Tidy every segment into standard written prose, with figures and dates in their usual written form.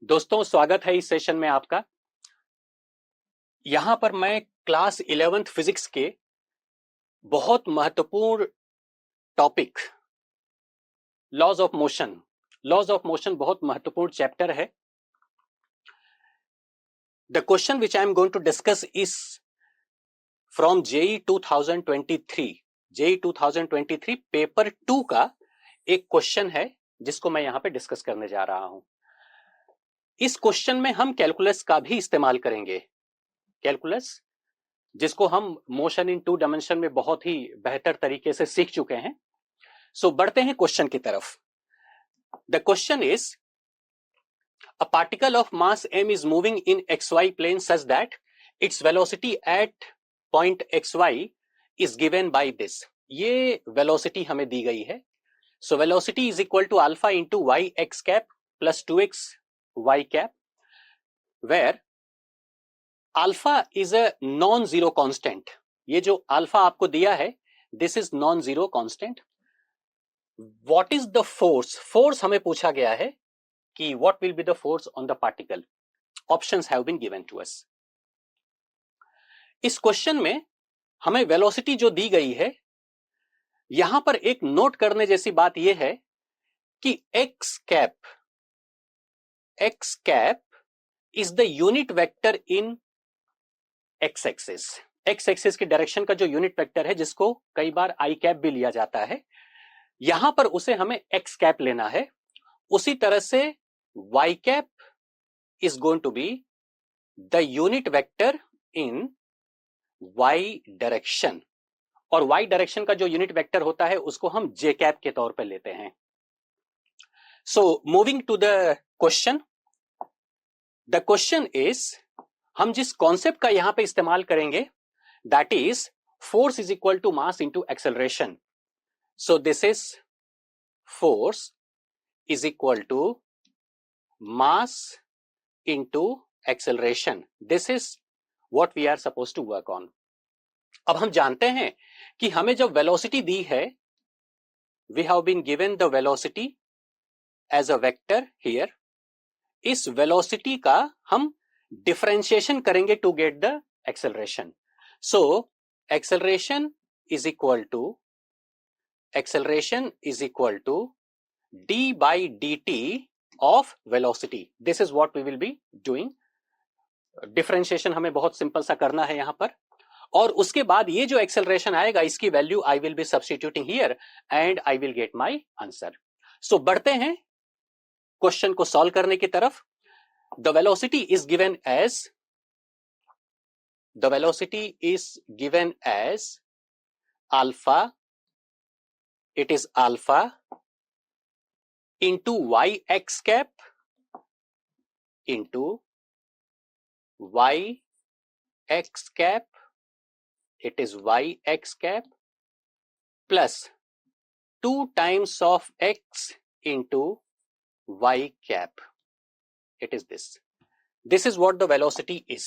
दोस्तों, स्वागत है इस सेशन में आपका। यहां पर मैं क्लास 11th फिजिक्स के बहुत महत्वपूर्ण टॉपिक लॉज ऑफ मोशन बहुत महत्वपूर्ण चैप्टर है। The question which I am going to discuss is from JEE 2023 paper 2 का एक क्वेश्चन है जिसको मैं यहां पे डिस्कस करने जा रहा हूं। इस क्वेश्चन में हम कैलकुलस का भी इस्तेमाल करेंगे। कैलकुलस जिसको हम मोशन इन 2 डायमेंशन में बहुत ही बेहतर तरीके से सीख चुके हैं। सो बढ़ते हैं क्वेश्चन की तरफ। The question is a particle of mass m is moving in xy plane such that its velocity at point xy is given by this. ये वेलोसिटी हमें दी गई है। So velocity is equal to alpha into Y x cap plus 2x y cap, where alpha is a non zero constant. ये जो alpha आपको दिया है, this is non zero constant. What is the force हमें पूछा गया है कि what will be the force on the particle. Options have been given to us. इस क्वेश्चन में हमें वेलोसिटी जो दी गई है, यहां पर एक नोट करने जैसी बात यह है कि x cap is the unit vector in x axis की डायरेक्शन का जो यूनिट वेक्टर है, जिसको कई बार आई कैप भी लिया जाता है, यहां पर उसे हमें एक्स कैप लेना है। उसी तरह से y cap is going to be the unit vector in y direction, और y डायरेक्शन का जो यूनिट वेक्टर होता है उसको हम j कैप के तौर पर लेते हैं। So moving to the question, the question is, हम जिस कॉन्सेप्ट का यहां पे इस्तेमाल करेंगे that is force is equal to mass into acceleration. So this is force is equal to mass into acceleration. This is what we are supposed to work on. अब हम जानते हैं कि हमें जब वेलोसिटी दी है, we have been given the velocity as a vector here. इस velocity का हम डिफरेंशिएशन करेंगे to get the acceleration. So acceleration is equal to d by dt of velocity. This is what we will be doing. Differentiation हमें बहुत simple सा करना है यहां पर, और उसके बाद ये जो एक्सेलरेशन आएगा इसकी value I will be substituting here and I will get my answer. So बढ़ते हैं क्वेश्चन को सॉल्व करने की तरफ। The velocity is given as alpha, it is alpha into Y x cap into Y x cap, it is yx cap plus 2 times of x into y cap. It is this. This is what the velocity is.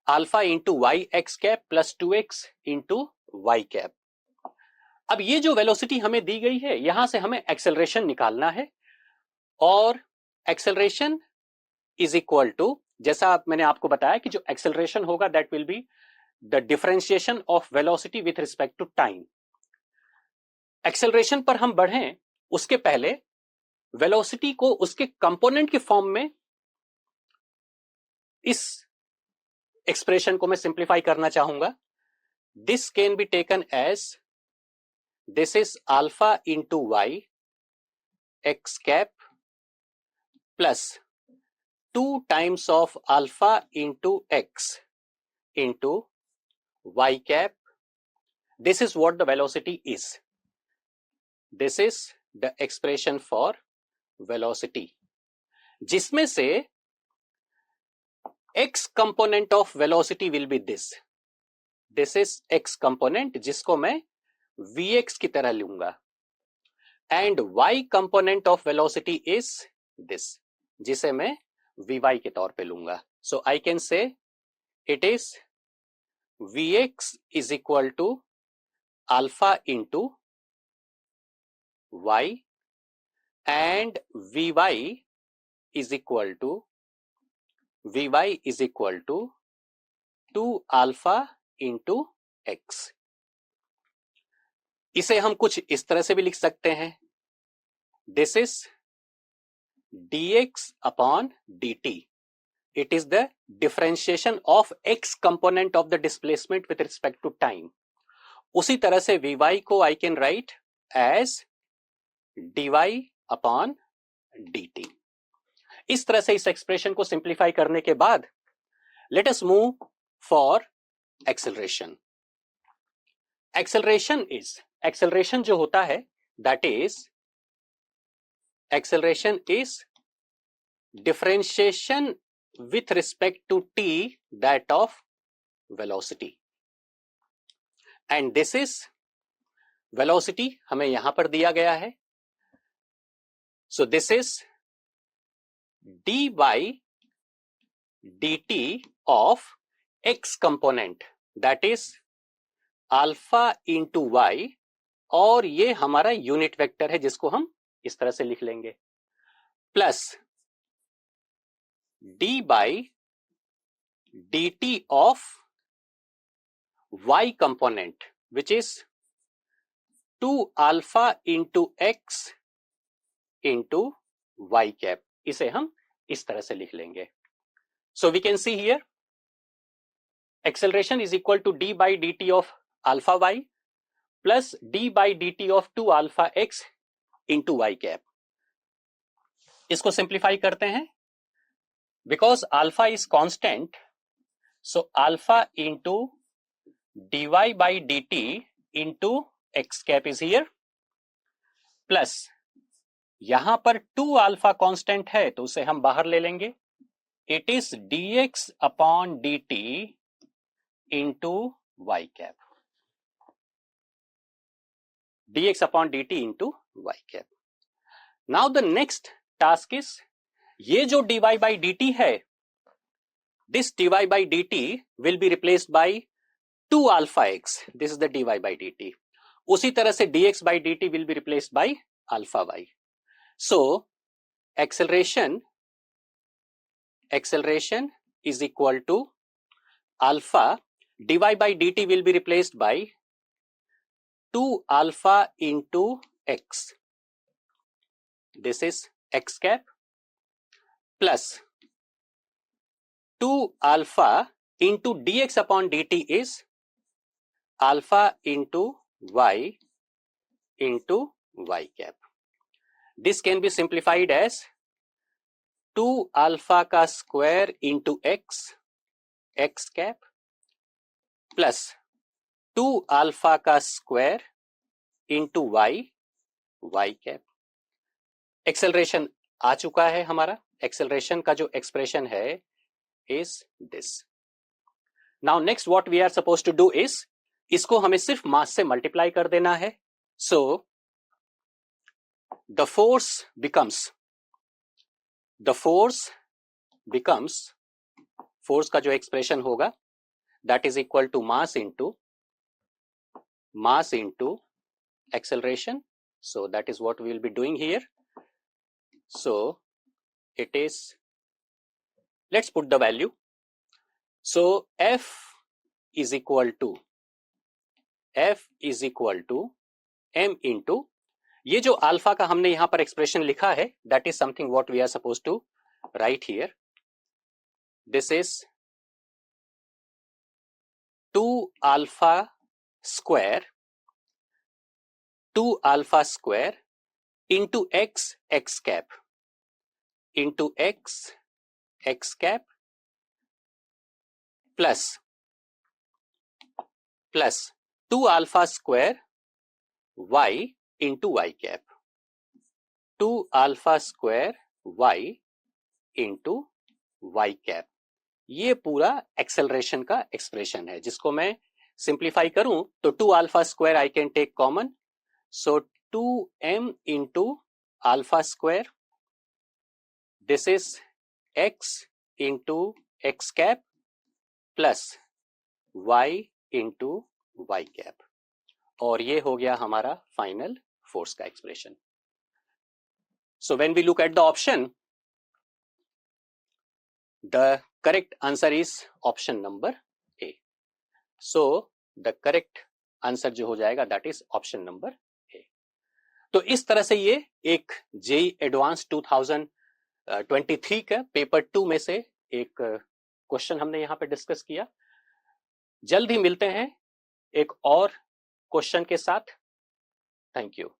Alpha into yx cap plus 2x into y cap. अब ये जो velocity हमें दी गई है, यहां से हमें एक्सेलरेशन निकालना है, और एक्सेलरेशन इज इक्वल टू, जैसा मैंने आपको बताया कि जो एक्सेलरेशन होगा that will be the differentiation of velocity with respect to time. Acceleration पर हम बढ़ें उसके पहले वेलोसिटी को उसके कंपोनेंट के फॉर्म में, इस एक्सप्रेशन को मैं सिंप्लीफाई करना चाहूंगा। This can be taken as, this is alpha into Y x cap plus 2 times of alpha into x into y cap. This is what the velocity is. This is the expression for velocity, जिसमें से x component of velocity will be this. This is x component जिसको मैं vx की तरह लूंगा, and y component of velocity is this, जिसे मैं vy के तौर पे लूंगा. So I can say it is vx is equal to alpha into y and vy is equal to Vy is equal to 2 alpha into X. इसे हम कुछ इस तरह से भी लिख सकते हैं, this is dx upon dt, it is the differentiation of x component of the displacement with respect to time। उसी तरह से Vy को I can write as dy upon dt। इस तरह से इस एक्सप्रेशन को सिंप्लीफाई करने के बाद let us move for acceleration. Acceleration जो होता है that is acceleration is differentiation with respect to t that of velocity, and this is velocity हमें यहां पर दिया गया है, so this is dy dt of x component that is alpha into y, और ये हमारा यूनिट वेक्टर है जिसको हम इस तरह से लिख लेंगे, plus d by dt of y component which is 2 alpha into x into y cap। इसे हम इस तरह से लिख लेंगे। So we can see here acceleration is equal to d by dt of alpha y plus d by dt of 2 alpha x into y cap। इसको simplify करते हैं, because alpha is constant, so alpha into dy by dt into x cap is here, plus यहां पर 2 alpha constant है तो उसे हम बाहर ले लेंगे, it is dx upon dt into y cap, dx upon dt into y cap. Now the next task is, ये जो dy by dt है, this dy by dt will be replaced by 2 alpha x, this is the dy by dt। उसी तरह से dx by dt will be replaced by alpha y। So acceleration is equal to alpha dy by dt will be replaced by 2 alpha into x, this is x cap, plus 2 alpha into dx upon dt is alpha into y into y cap। This can be simplified as 2 alpha का square into x cap plus 2 alpha का square into y cap. Acceleration आ चुका है हमारा, acceleration का जो expression है is this. Now next what we are suppose to do is, इसको हमें सिर्फ मास से मल्टीप्लाई कर देना है। सो the force becomes force का जो एक्सप्रेशन होगा that is equal to mass into acceleration, so that is what we will be doing here। So it is, let's put the value, so F is equal to m into, ये जो alpha का हमने यहां पर expression लिखा है that is something what we are suppose to write here, this is 2 alpha square into x cap into x cap plus 2 alpha square y into y cap, 2 alpha square y into y cap. ये पूरा acceleration का expression है, जिसको मैं simplify करूं तो 2 alpha square I can take common, so 2m into alpha square, this is x into x cap plus y into y cap, और ये हो गया हमारा फाइनल फोर्स का expression. So when we look at the option, the correct answer is option number A. So the correct answer जो हो जाएगा that is option number A. तो इस तरह से ये एक जेई एडवांस 2023 का पेपर 2 में से एक क्वेश्चन हमने यहां पे डिस्कस किया। जल्द ही मिलते हैं एक और क्वेश्चन के साथ। Thank you.